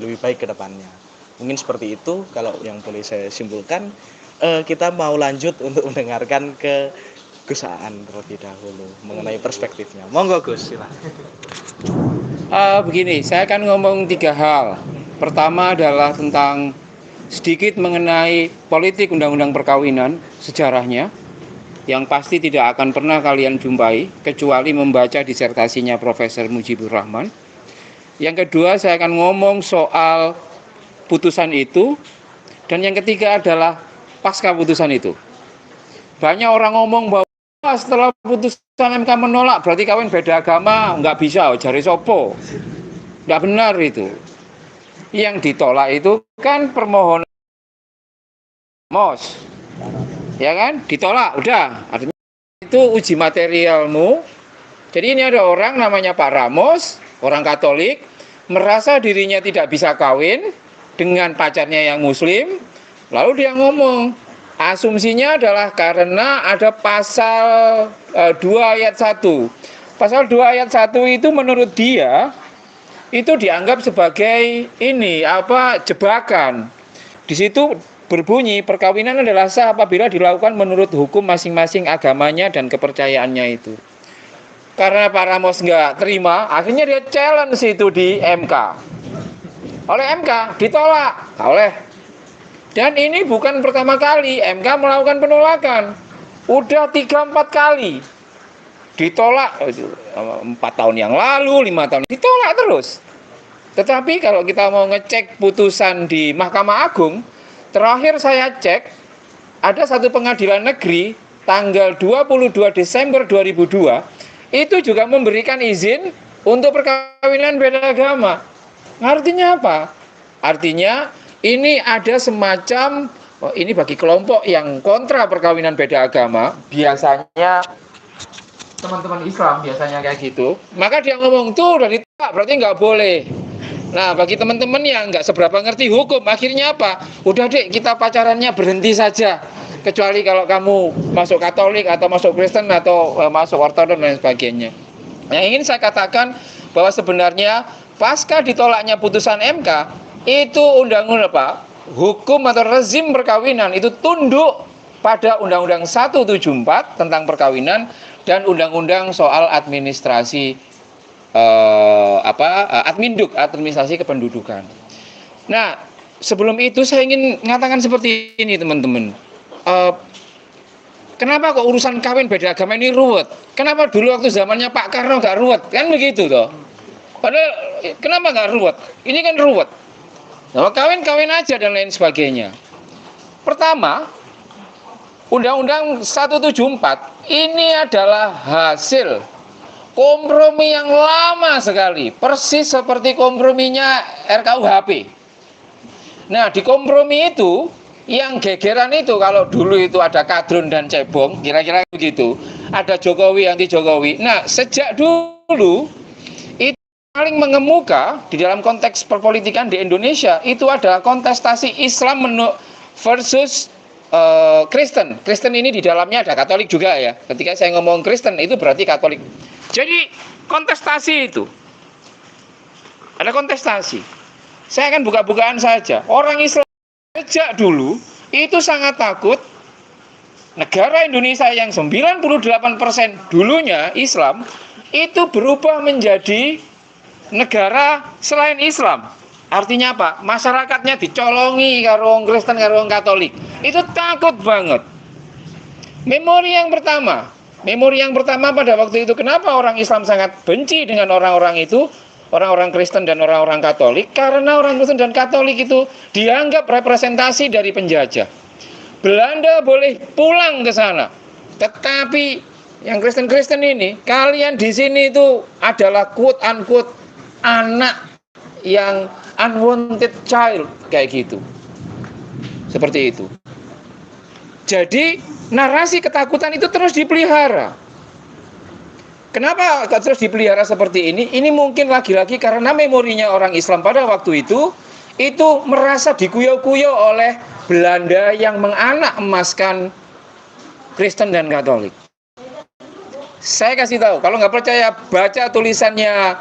lebih baik ke depannya. Mungkin seperti itu kalau yang boleh saya simpulkan. Kita mau lanjut untuk mendengarkan ke Gus Aan terlebih dahulu mengenai perspektifnya. Monggo Gus, silakan. Begini, saya akan ngomong 3 hal. Pertama adalah tentang sedikit mengenai politik undang-undang perkawinan, sejarahnya, yang pasti tidak akan pernah kalian jumpai, kecuali membaca disertasinya Profesor Mujibur Rahman. Yang kedua, saya akan ngomong soal putusan itu. Dan yang ketiga adalah pasca putusan itu. Banyak orang ngomong bahwa setelah putusan MK menolak berarti kawin beda agama nggak bisa, jari sopo. Nggak benar itu. Yang ditolak itu kan permohonan MOS, ya kan? Ditolak, udah. Artinya itu uji materialmu. Jadi ini ada orang namanya Pak Ramos, orang Katolik, merasa dirinya tidak bisa kawin dengan pacarnya yang Muslim. Lalu dia ngomong, asumsinya adalah karena ada pasal 2 ayat 1. Pasal 2 ayat 1 itu menurut dia itu dianggap sebagai jebakan. Di situ berbunyi perkawinan adalah sah apabila dilakukan menurut hukum masing-masing agamanya dan kepercayaannya itu. Karena Pak Ramos nggak terima, akhirnya dia challenge itu di MK. Oleh MK ditolak, nggak oleh. Dan ini bukan pertama kali MK melakukan penolakan. Udah 3-4 kali ditolak. 4 tahun yang lalu, 5 tahun ditolak terus. Tetapi kalau kita mau ngecek putusan di Mahkamah Agung, terakhir saya cek ada satu pengadilan negeri tanggal 22 Desember 2002 itu juga memberikan izin untuk perkawinan beda agama. Artinya apa? Artinya ini ada semacam, ini bagi kelompok yang kontra perkawinan beda agama, biasanya teman-teman Islam biasanya kayak gitu, maka dia ngomong tuh udah ditolak, berarti nggak boleh. Nah, bagi teman-teman yang nggak seberapa ngerti hukum, akhirnya apa? Udah deh, kita pacarannya berhenti saja. Kecuali kalau kamu masuk Katolik atau masuk Kristen atau masuk Ortodoks dan sebagainya. Yang ingin saya katakan bahwa sebenarnya pasca ditolaknya putusan MK, itu undang-undang hukum atau rezim perkawinan itu tunduk pada Undang-Undang 174 tentang perkawinan dan Undang-Undang soal administrasi Adminduk, administrasi kependudukan. Nah, sebelum itu saya ingin mengatakan seperti ini teman-teman. Kenapa kok urusan kawin beda agama ini ruwet? Kenapa dulu waktu zamannya Pak Karno gak ruwet? Kan begitu toh. Padahal kenapa gak ruwet? Ini kan ruwet. Nah, kawin aja dan lain sebagainya. Pertama, Undang-Undang 174 ini adalah hasil kompromi yang lama sekali, persis seperti komprominya RKUHP. Nah, di kompromi itu, yang gegeran itu kalau dulu itu ada kadrun dan cebong, kira-kira begitu. Ada Jokowi, anti Jokowi. Nah, sejak dulu itu paling mengemuka di dalam konteks perpolitikan di Indonesia itu adalah kontestasi Islam versus Kristen. Kristen ini di dalamnya ada Katolik juga ya. Ketika saya ngomong Kristen itu berarti Katolik. Jadi kontestasi itu ada kontestasi. Saya akan buka-bukaan saja. Orang Islam sejak dulu itu sangat takut negara Indonesia yang 98% dulunya Islam itu berubah menjadi negara selain Islam. Artinya apa? Masyarakatnya dicolongi karo wong Kristen karo wong Katolik. Itu takut banget. Memori yang pertama pada waktu itu, kenapa orang Islam sangat benci dengan orang-orang itu, orang-orang Kristen dan orang-orang Katolik? Karena orang Kristen dan Katolik itu dianggap representasi dari penjajah. Belanda boleh pulang ke sana, tetapi yang Kristen-Kristen ini, kalian di sini itu adalah quote unquote anak yang unwanted child, kayak gitu. Seperti itu. Jadi narasi ketakutan itu terus dipelihara. Kenapa terus dipelihara seperti ini? Ini mungkin lagi-lagi karena memorinya orang Islam pada waktu itu merasa dikuyok-kuyok oleh Belanda yang menganak emaskan Kristen dan Katolik. Saya kasih tahu, kalau nggak percaya baca tulisannya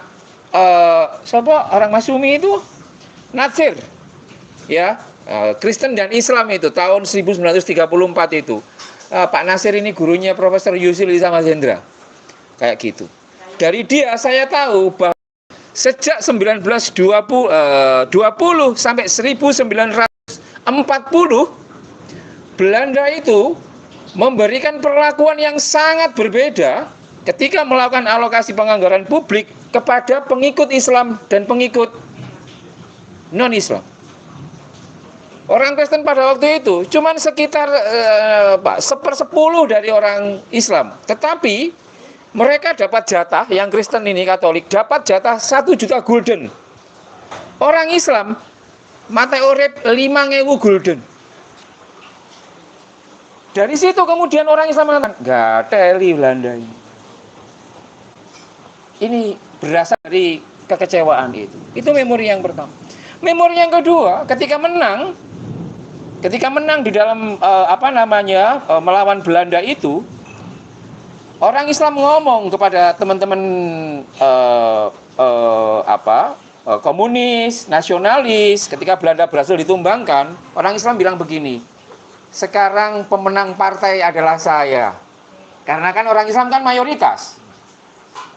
siapa orang Masyumi itu, Natsir, ya, Kristen dan Islam itu tahun 1934 itu. Pak Nasir ini gurunya Profesor Yusril Iza Mahendra, kayak gitu. Dari dia saya tahu bahwa sejak 1920 sampai 1940 Belanda itu memberikan perlakuan yang sangat berbeda ketika melakukan alokasi penganggaran publik kepada pengikut Islam dan pengikut non-Islam. Orang Kristen pada waktu itu cuman sekitar 1/10 dari orang Islam. Tetapi mereka dapat jatah, yang Kristen ini Katolik, dapat jatah 1 juta gulden. Orang Islam mate urip 5.000 gulden. Dari situ kemudian orang Islam mengatakan, nggak teli Belanda ini. Ini berasal dari kekecewaan itu. Itu memori yang pertama. Memori yang kedua, ketika menang di dalam melawan Belanda itu, orang Islam ngomong kepada teman-teman komunis, nasionalis, ketika Belanda berhasil ditumbangkan, orang Islam bilang begini, sekarang pemenang partai adalah saya. Karena kan orang Islam kan mayoritas.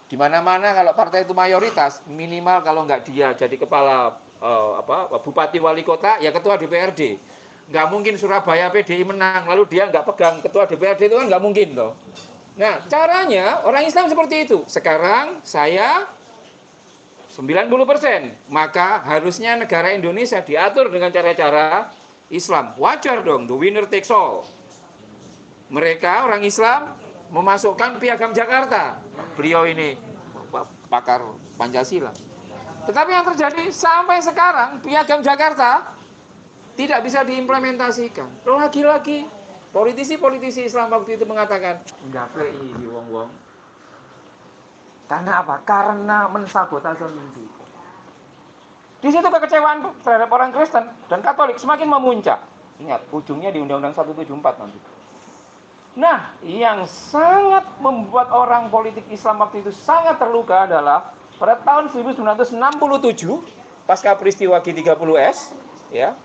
Di mana-mana kalau partai itu mayoritas, minimal kalau nggak dia jadi kepala bupati wali kota, ya ketua DPRD. Nggak mungkin Surabaya PDI menang, lalu dia nggak pegang ketua DPRD, itu kan nggak mungkin toh. Nah, caranya orang Islam seperti itu. Sekarang saya 90%, maka harusnya negara Indonesia diatur dengan cara-cara Islam. Wajar dong, the winner takes all. Mereka orang Islam memasukkan Piagam Jakarta. Beliau ini pakar Pancasila. Tetapi yang terjadi sampai sekarang Piagam Jakarta tidak bisa diimplementasikan. Lagi-lagi politisi Islam waktu itu mengatakan, enggak ini wong-wong. Karena apa? Karena mensabotase mimpi. Di situ kekecewaan terhadap orang Kristen dan Katolik semakin memuncak. Ingat, ujungnya di Undang-Undang 174 nanti. Nah, yang sangat membuat orang politik Islam waktu itu sangat terluka adalah pada tahun 1967, pasca peristiwa G30S, ya.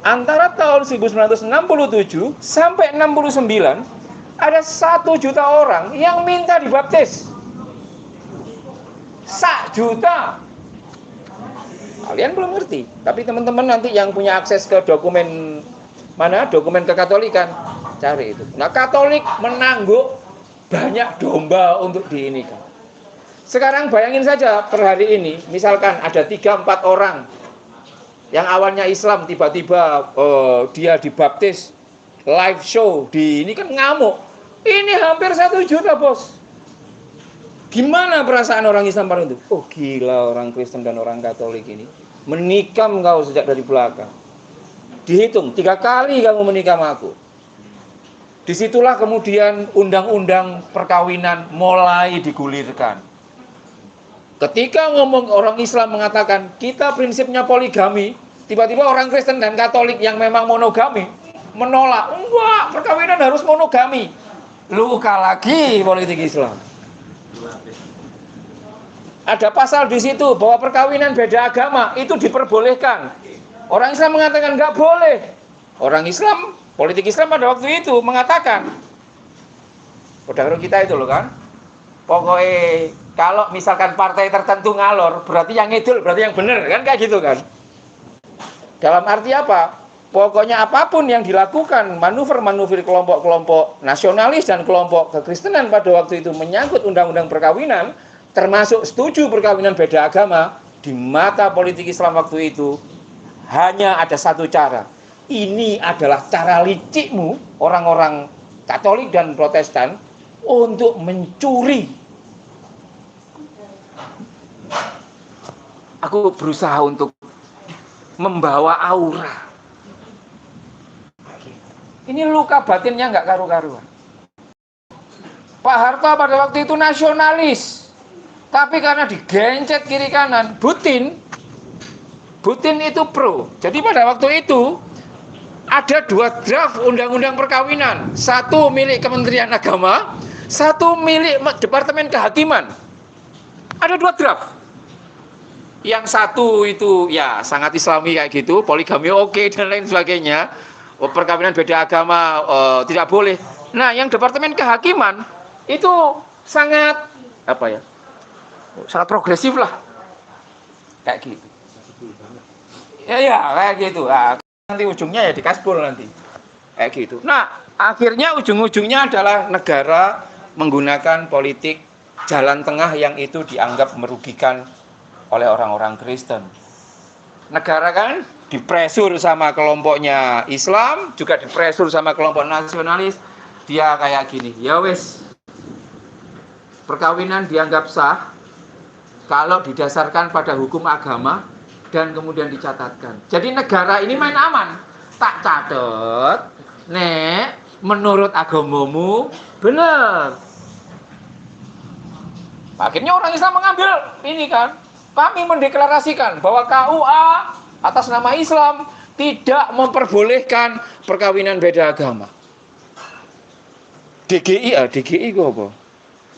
Antara tahun 1967 sampai 69 ada 1 juta orang yang minta dibaptis. 1 juta. Kalian belum ngerti, tapi teman-teman nanti yang punya akses ke dokumen kekatolikan, cari itu. Nah, Katolik menangguk banyak domba untuk diinikan. Sekarang bayangin saja per hari ini, misalkan ada 3-4 orang yang awalnya Islam, tiba-tiba dia dibaptis, live show, ini kan ngamuk. Ini hampir 1 juta, bos. Gimana perasaan orang Islam pada itu? Oh gila, orang Kristen dan orang Katolik ini menikam kau sejak dari belakang. Dihitung 3 kali kamu menikam aku. Disitulah kemudian undang-undang perkawinan mulai digulirkan. Ketika ngomong orang Islam mengatakan kita prinsipnya poligami, tiba-tiba orang Kristen dan Katolik yang memang monogami menolak. Enggak, perkawinan harus monogami. Luka lagi politik Islam. Ada pasal di situ bahwa perkawinan beda agama itu diperbolehkan. Orang Islam mengatakan nggak boleh. Orang Islam, politik Islam pada waktu itu mengatakan, saudara kita itu loh kan, pokoknya kalau misalkan partai tertentu ngalor, berarti yang ngidul, berarti yang benar, kan kayak gitu kan. Dalam arti apa? Pokoknya apapun yang dilakukan, manuver-manuver kelompok-kelompok nasionalis dan kelompok kekristenan pada waktu itu menyangkut undang-undang perkawinan, termasuk setuju perkawinan beda agama, di mata politik Islam waktu itu hanya ada satu cara. Ini adalah cara licikmu, orang-orang Katolik dan Protestan, untuk mencuri. Aku berusaha untuk membawa aura. Ini luka batinnya nggak karu-karuan. Pak Harto pada waktu itu nasionalis, tapi karena digencet kiri kanan, Putin itu pro. Jadi pada waktu itu ada 2 draft undang-undang perkawinan, 1 milik Kementerian Agama, 1 milik Departemen Kehakiman. Ada 2 draft. Yang satu itu ya sangat Islami kayak gitu, poligami oke dan lain sebagainya. Perkawinan beda agama tidak boleh. Nah, yang Departemen Kehakiman itu sangat apa ya? Sangat progresif lah. Kayak gitu. Ya kayak gitu. Nah, nanti ujungnya ya di Kasbul nanti. Kayak gitu. Nah, akhirnya ujung-ujungnya adalah negara menggunakan politik jalan tengah yang itu dianggap merugikan oleh orang-orang Kristen. Negara kan dipresur sama kelompoknya Islam, juga dipresur sama kelompok nasionalis. Dia kayak gini, ya wes, perkawinan dianggap sah kalau didasarkan pada hukum agama dan kemudian dicatatkan. Jadi negara ini main aman. Tak catat, nek menurut agamamu benar. Akhirnya orang Islam mengambil ini kan. Kami mendeklarasikan bahwa KUA atas nama Islam tidak memperbolehkan perkawinan beda agama. DGI itu apa?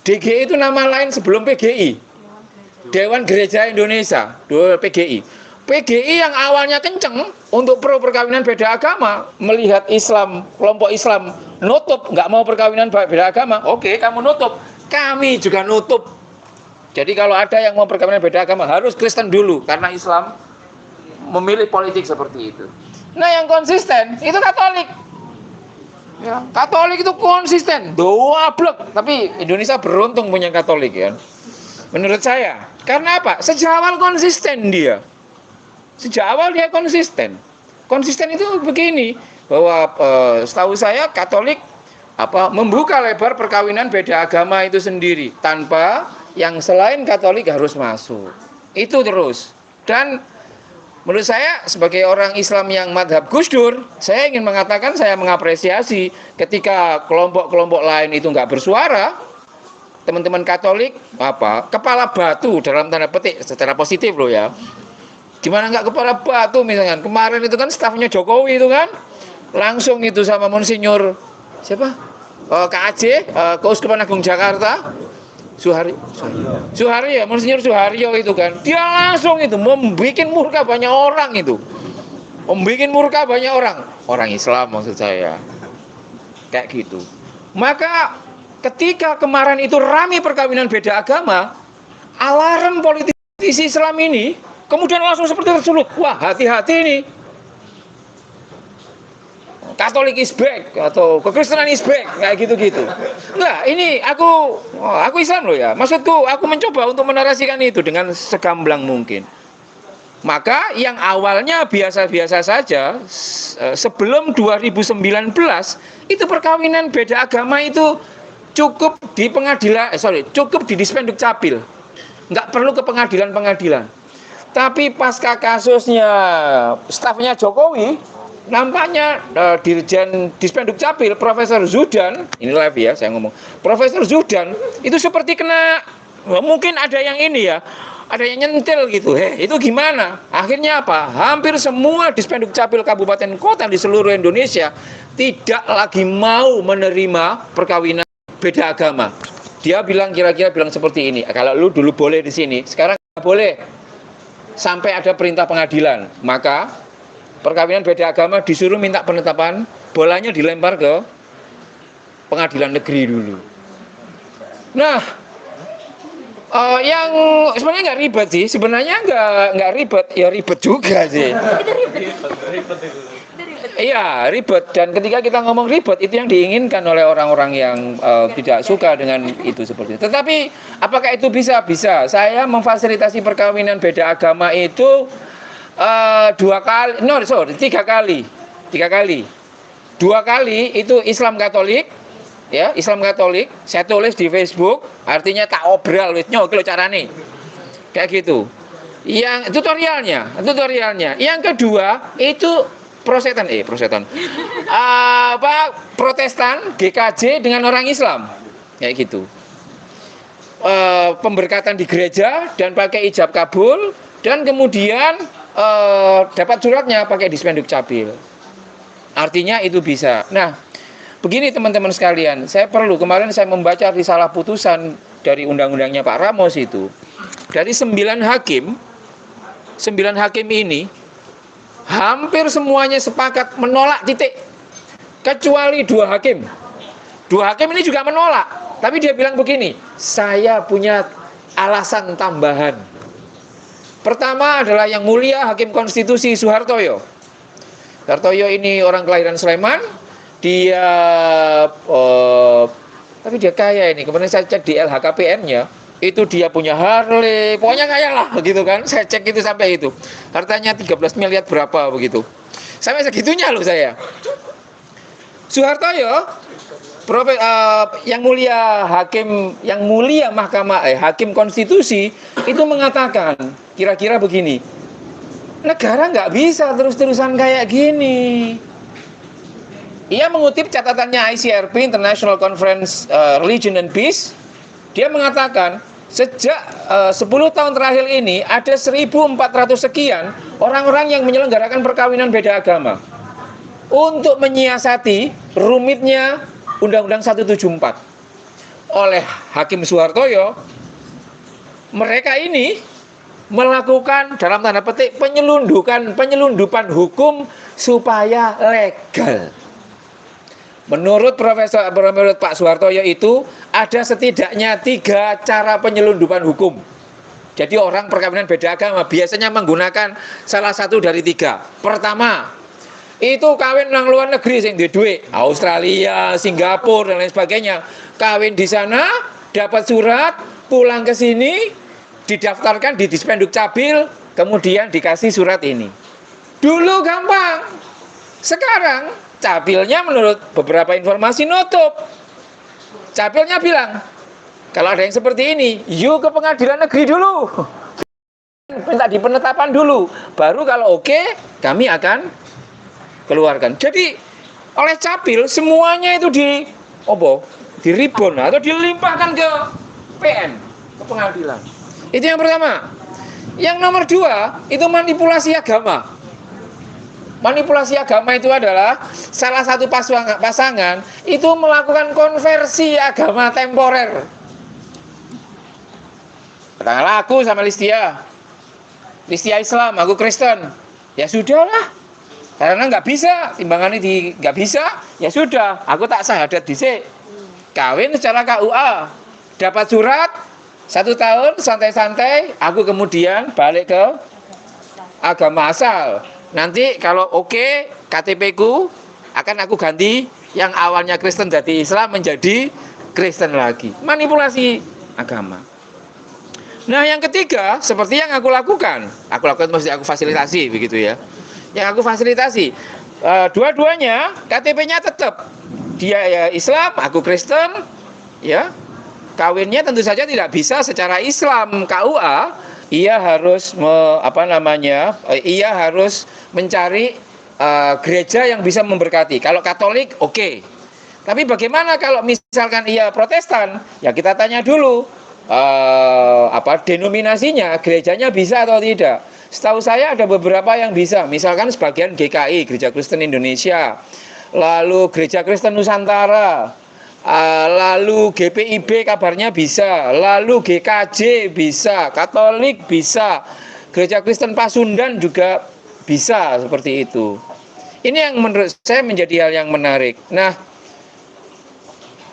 DGI itu nama lain sebelum PGI. Dewan Gereja Indonesia, PGI. PGI yang awalnya kenceng untuk pro perkawinan beda agama, melihat Islam, kelompok Islam nutup, nggak mau perkawinan beda agama, oke, kamu nutup, kami juga nutup. Jadi kalau ada yang mau perkawinan beda agama harus Kristen dulu, karena Islam memilih politik seperti itu. Nah, yang konsisten itu Katolik. Ya, Katolik itu konsisten, doa blek. Tapi Indonesia beruntung punya Katolik ya. Menurut saya, karena apa? Sejak awal konsisten dia. Sejak awal dia konsisten. Konsisten itu begini, bahwa setahu saya Katolik membuka lebar perkawinan beda agama itu sendiri tanpa yang selain Katolik harus masuk. Itu terus. Dan menurut saya sebagai orang Islam yang madhab Gus Dur, saya ingin mengatakan saya mengapresiasi ketika kelompok-kelompok lain itu nggak bersuara. Teman-teman Katolik kepala batu dalam tanda petik secara positif loh ya. Gimana nggak kepala batu misalkan kemarin itu kan stafnya Jokowi itu kan langsung itu sama Monsinyur siapa KAJ Keuskupan Agung Jakarta Suharyo, Monsinyur Suharyo itu kan dia langsung itu membuat murka banyak orang itu, orang Islam maksud saya kayak gitu. Maka ketika kemarin itu ramai perkawinan beda agama, alarm politisi Islam ini kemudian langsung seperti tersulut, wah hati-hati ini, Katolik is back atau kekristenan is back kayak gitu-gitu. Nah, ini aku Islam loh ya. Maksudku aku mencoba untuk menarasikan itu dengan segamblang mungkin. Maka yang awalnya biasa-biasa saja sebelum 2019 itu perkawinan beda agama itu cukup di cukup di Dispenduk Capil. Nggak perlu ke pengadilan-pengadilan. Tapi pasca kasusnya stafnya Jokowi, nampaknya Dirjen Dispenduk Capil Profesor Zudan, ini live ya saya ngomong, Profesor Zudan itu seperti kena, mungkin ada yang ini ya, ada yang nyentil gitu. Itu gimana? Akhirnya apa? Hampir semua Dispenduk Capil kabupaten kota di seluruh Indonesia tidak lagi mau menerima perkawinan beda agama. Dia kira-kira bilang seperti ini, kalau lu dulu boleh di sini, sekarang nggak boleh sampai ada perintah pengadilan. Maka perkawinan beda agama disuruh minta penetapan, bolanya dilempar ke pengadilan negeri dulu. Nah, yang sebenarnya nggak ribet sih, sebenarnya nggak ribet, ya ribet juga sih. Iya ribet, dan ketika kita ngomong ribet itu yang diinginkan oleh orang-orang yang tidak suka dengan itu seperti itu. Tetapi apakah itu bisa? Bisa. Saya memfasilitasi perkawinan beda agama itu 3 kali. 2 kali itu Islam Katolik, ya Islam Katolik. Saya tulis di Facebook, artinya tak obral wis nyok carane. Kayak gitu. Yang tutorialnya. Yang kedua itu Protestan, GKJ dengan orang Islam, kayak gitu. Pemberkatan di gereja dan pakai ijab kabul, dan kemudian dapat suratnya pakai Dispenduk Capil. Artinya itu bisa. Nah, begini teman-teman sekalian, kemarin saya membaca risalah putusan dari undang-undangnya Pak Ramos itu. Dari 9 hakim 9 hakim ini hampir semuanya sepakat menolak titik. Kecuali 2 hakim. 2 hakim ini juga menolak. Tapi dia bilang begini, saya punya alasan tambahan. Pertama adalah yang mulia Hakim Konstitusi Soehartojo. Soehartojo ini orang kelahiran Sleman. Dia tapi dia kaya ini. Kemarin saya cek di LHKPN-nya, itu dia punya Harley, pokoknya kaya lah begitu kan. Saya cek itu sampai itu. Hartanya 13 miliar berapa begitu. Sampai segitunya loh saya. Soehartojo, yang mulia Hakim Konstitusi itu mengatakan kira-kira begini, negara nggak bisa terus-terusan kayak gini. Ia mengutip catatannya ICRP, International Conference Religion and Peace. Dia mengatakan sejak 10 tahun terakhir ini ada 1.400 sekian orang-orang yang menyelenggarakan perkawinan beda agama untuk menyiasati rumitnya Undang-Undang 174 oleh Hakim Soehartojo. Mereka ini melakukan dalam tanda petik penyelundupan hukum supaya legal. Menurut Pak Soehartojo itu ada setidaknya 3 cara penyelundupan hukum. Jadi orang perkawinan beda agama biasanya menggunakan salah satu dari 3. Pertama, itu kawin nang luar negeri sing duwe duit, Australia, Singapura dan lain sebagainya. Kawin di sana, dapat surat, pulang ke sini, didaftarkan di Dispenduk Capil, kemudian dikasih surat ini. Dulu gampang. Sekarang Capilnya menurut beberapa informasi nutup. Capilnya bilang, kalau ada yang seperti ini, yuk ke pengadilan negeri dulu. Minta di penetapan dulu. Baru kalau oke, kami akan keluarkan. Jadi oleh Capil semuanya itu diribon atau dilimpahkan ke PN, ke pengadilan. Itu yang pertama. Yang nomor 2 itu manipulasi agama. Manipulasi agama itu adalah salah satu pasangan itu melakukan konversi agama temporer. Katakanlah aku sama Listia Islam, aku Kristen. Ya sudahlah. Karena nggak bisa, timbangannya nggak bisa, ya sudah, aku tak syahadat dhisik. Kawin secara KUA, dapat surat 1 tahun santai-santai, aku kemudian balik ke agama asal. Nanti kalau oke, KTP-ku akan aku ganti yang awalnya Kristen dari Islam menjadi Kristen lagi. Manipulasi agama. Nah, yang ketiga, seperti yang aku lakukan mesti aku fasilitasi begitu ya. Yang aku fasilitasi dua-duanya KTP-nya tetap dia ya Islam, aku Kristen, ya. Kawinnya tentu saja tidak bisa secara Islam KUA, ia harus ia harus mencari gereja yang bisa memberkati. Kalau Katolik oke. Tapi bagaimana kalau misalkan ia Protestan? Ya kita tanya dulu denominasinya, gerejanya bisa atau tidak. Setahu saya ada beberapa yang bisa, misalkan sebagian GKI, Gereja Kristen Indonesia, lalu Gereja Kristen Nusantara, lalu GPIB kabarnya bisa, lalu GKJ bisa, Katolik bisa, Gereja Kristen Pasundan juga bisa seperti itu. Ini yang menurut saya menjadi hal yang menarik. Nah,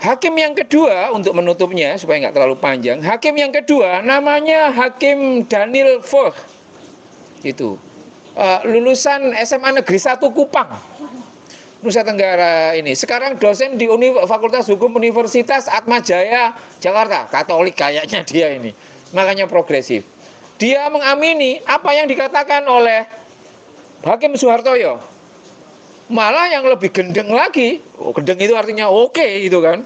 hakim yang kedua, untuk menutupnya supaya nggak terlalu panjang, hakim yang kedua namanya Hakim Daniel Vogt. Itu lulusan SMA Negeri 1 Kupang, Nusa Tenggara ini. Sekarang dosen di Fakultas Hukum Universitas Atmajaya Jakarta. Katolik kayaknya dia ini. Makanya progresif. Dia mengamini apa yang dikatakan oleh Hakim Soehartojo. Malah yang lebih gendeng lagi. Gendeng itu artinya oke gitu kan.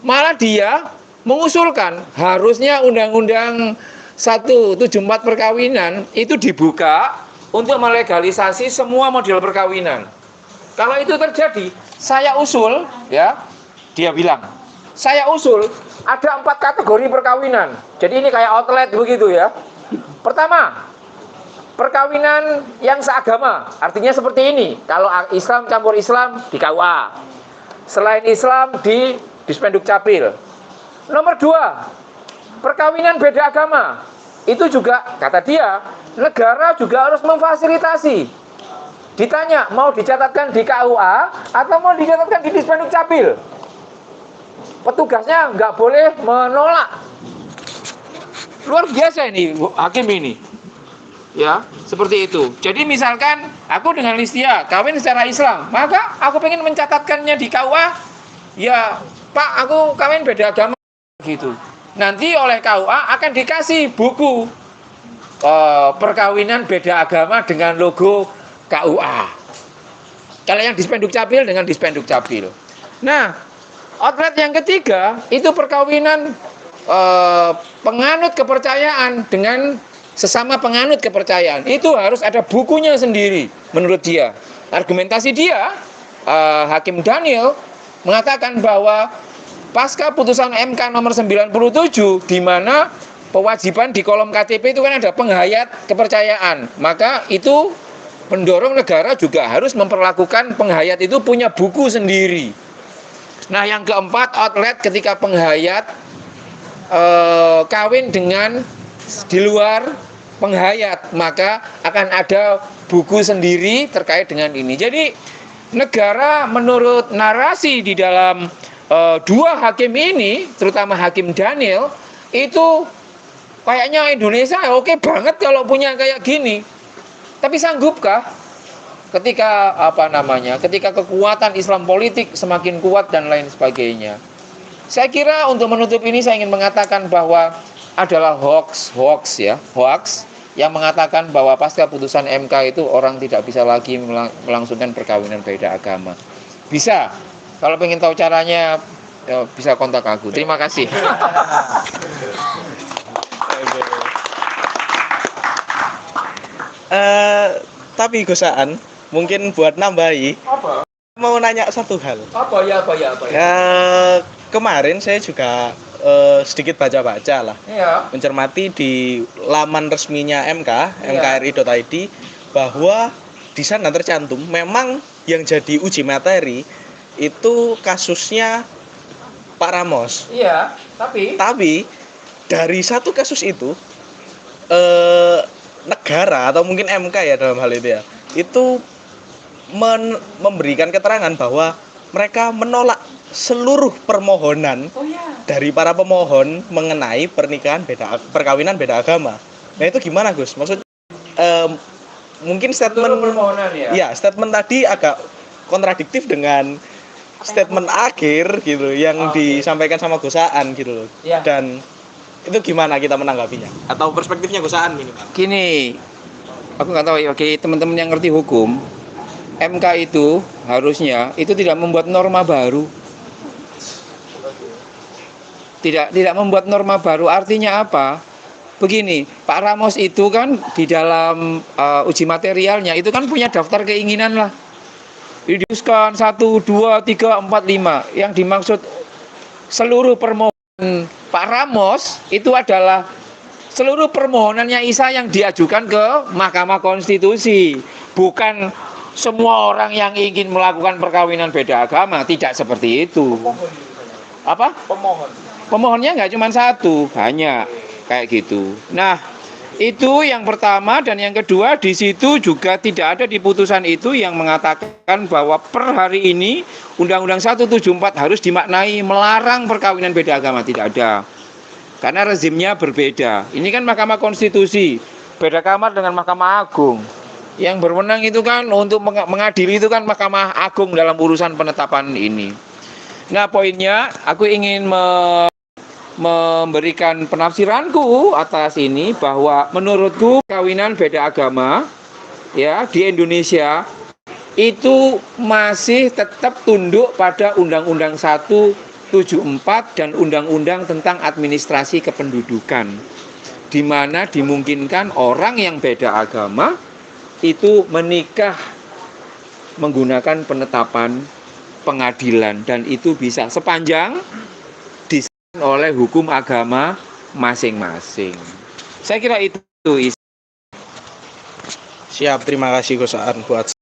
Malah dia mengusulkan harusnya Undang-Undang 174 perkawinan itu dibuka untuk melegalisasi semua model perkawinan. Kalau itu terjadi, saya usul, ya, dia bilang, saya usul ada 4 kategori perkawinan. Jadi ini kayak outlet begitu ya. Pertama, perkawinan yang seagama, artinya seperti ini. Kalau Islam campur Islam di KUA, selain Islam di Dispenduk Capil. Nomor 2, perkawinan beda agama. itu juga kata dia, negara juga harus memfasilitasi. Ditanya mau dicatatkan di KUA atau mau dicatatkan di Dispenduk Capil, petugasnya nggak boleh menolak. Luar biasa ini hakim ini, ya seperti itu. Jadi misalkan aku dengan Listia kawin secara Islam, maka aku pengen mencatatkannya di KUA, ya Pak aku kawin beda agama gitu. Nanti oleh KUA akan dikasih buku perkawinan beda agama dengan logo KUA. Kalau yang Dispenduk Capil dengan Dispenduk Capil. Nah, outlet yang ketiga itu perkawinan penganut kepercayaan dengan sesama penganut kepercayaan. Itu harus ada bukunya sendiri menurut dia. Argumentasi dia, Hakim Daniel mengatakan bahwa pasca putusan MK nomor 97 di mana kewajiban di kolom KTP itu kan ada penghayat kepercayaan, maka itu mendorong negara juga harus memperlakukan penghayat itu punya buku sendiri. Nah, yang keempat, outlet ketika penghayat kawin dengan di luar penghayat, maka akan ada buku sendiri terkait dengan ini. Jadi negara menurut narasi di dalam dua hakim ini, terutama Hakim Daniel, itu kayaknya Indonesia oke banget kalau punya kayak gini. Tapi sanggupkah ketika ketika kekuatan Islam politik semakin kuat dan lain sebagainya? Saya kira untuk menutup ini saya ingin mengatakan bahwa adalah hoax yang mengatakan bahwa pasca putusan MK itu orang tidak bisa lagi melangsungkan perkawinan beda agama. Bisa. Kalau pengen tahu caranya, ya bisa kontak aku. Terima kasih. Tapi Gusaan, mungkin buat nambahi, Apa? mau nanya satu hal. Apa ya? Kemarin saya juga sedikit baca-baca lah, Iya. mencermati di laman resminya MK, mkri.id, bahwa di sana tercantum memang yang jadi uji materi itu kasusnya Pak Ramos. Iya, Tapi dari satu kasus itu negara atau mungkin MK ya dalam hal itu ya, itu memberikan keterangan bahwa mereka menolak seluruh permohonan dari para pemohon mengenai perkawinan beda agama. Nah itu gimana Gus? Maksudnya mungkin statement permohonan ya. Ya, statement tadi agak kontradiktif dengan statement akhir gitu yang disampaikan sama Gusaan gitu loh. Ya. Dan itu gimana kita menanggapinya? Atau perspektifnya Gusaan minimal? Gini, aku nggak tahu ya, oke, teman-teman yang ngerti hukum, MK itu harusnya itu tidak membuat norma baru. Tidak membuat norma baru, artinya apa? Begini, Pak Ramos itu kan di dalam uji materialnya itu kan punya daftar keinginan lah. Didiskusikan 1, 2, 3, 4, 5. Yang dimaksud seluruh permohonan Pak Ramos itu adalah seluruh permohonannya Isa yang diajukan ke Mahkamah Konstitusi. Bukan semua orang yang ingin melakukan perkawinan beda agama, tidak seperti itu. Apa? Pemohonnya nggak cuma satu, banyak kayak gitu. Nah, itu yang pertama, dan yang kedua di situ juga tidak ada di putusan itu yang mengatakan bahwa per hari ini Undang-Undang 174 harus dimaknai melarang perkawinan beda agama, tidak ada. Karena rezimnya berbeda. Ini kan Mahkamah Konstitusi, beda kamar dengan Mahkamah Agung. Yang berwenang itu kan untuk mengadili itu kan Mahkamah Agung dalam urusan penetapan ini. Nah, poinnya aku ingin memberikan penafsiranku atas ini bahwa menurutku kawinan beda agama ya di Indonesia itu masih tetap tunduk pada Undang-Undang 174 dan Undang-Undang tentang Administrasi Kependudukan, di mana dimungkinkan orang yang beda agama itu menikah menggunakan penetapan pengadilan, dan itu bisa sepanjang oleh hukum agama masing-masing. Saya kira itu. Siap, terima kasih Gusaan buat